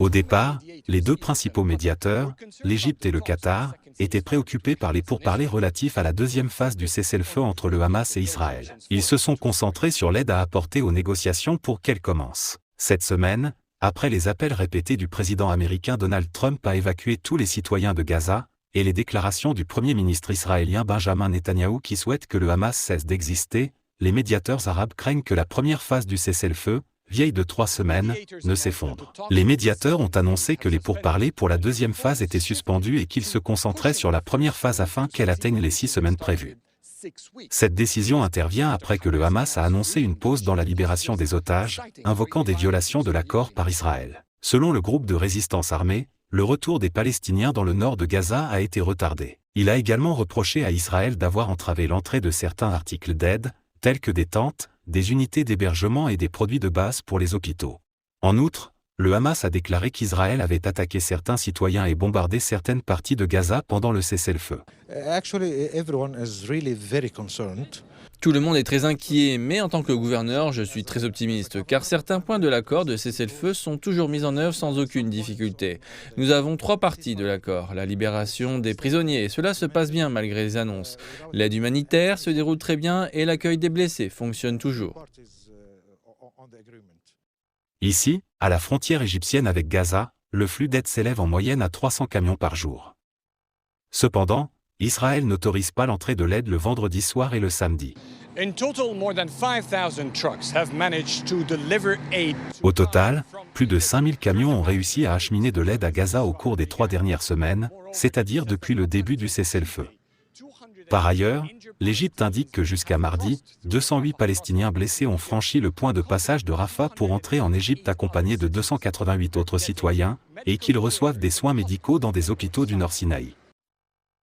Au départ, les deux principaux médiateurs, l'Égypte et le Qatar, étaient préoccupés par les pourparlers relatifs à la deuxième phase du cessez-le-feu entre le Hamas et Israël. Ils se sont concentrés sur l'aide à apporter aux négociations pour qu'elles commencent. Cette semaine, après les appels répétés du président américain Donald Trump à évacuer tous les citoyens de Gaza, et les déclarations du premier ministre israélien Benjamin Netanyahou qui souhaite que le Hamas cesse d'exister, les médiateurs arabes craignent que la première phase du cessez-le-feu, vieille de 3 semaines, ne s'effondre. Les médiateurs ont annoncé que les pourparlers pour la deuxième phase étaient suspendus et qu'ils se concentraient sur la première phase afin qu'elle atteigne les 6 semaines prévues. Cette décision intervient après que le Hamas a annoncé une pause dans la libération des otages, invoquant des violations de l'accord par Israël. Selon le groupe de résistance armée, le retour des Palestiniens dans le nord de Gaza a été retardé. Il a également reproché à Israël d'avoir entravé l'entrée de certains articles d'aide, tels que des tentes, des unités d'hébergement et des produits de base pour les hôpitaux. En outre, le Hamas a déclaré qu'Israël avait attaqué certains citoyens et bombardé certaines parties de Gaza pendant le cessez-le-feu. Tout le monde est très inquiet, mais en tant que gouverneur, je suis très optimiste, car certains points de l'accord de cessez-le-feu sont toujours mis en œuvre sans aucune difficulté. Nous avons 3 parties de l'accord. La libération des prisonniers, cela se passe bien malgré les annonces. L'aide humanitaire se déroule très bien et l'accueil des blessés fonctionne toujours. Ici, à la frontière égyptienne avec Gaza, le flux d'aide s'élève en moyenne à 300 camions par jour. Cependant, Israël n'autorise pas l'entrée de l'aide le vendredi soir et le samedi. Au total, plus de 5000 camions ont réussi à acheminer de l'aide à Gaza au cours des 3 dernières semaines, c'est-à-dire depuis le début du cessez-le-feu. Par ailleurs, l'Égypte indique que jusqu'à mardi, 208 Palestiniens blessés ont franchi le point de passage de Rafah pour entrer en Égypte accompagnés de 288 autres citoyens, et qu'ils reçoivent des soins médicaux dans des hôpitaux du Nord Sinaï.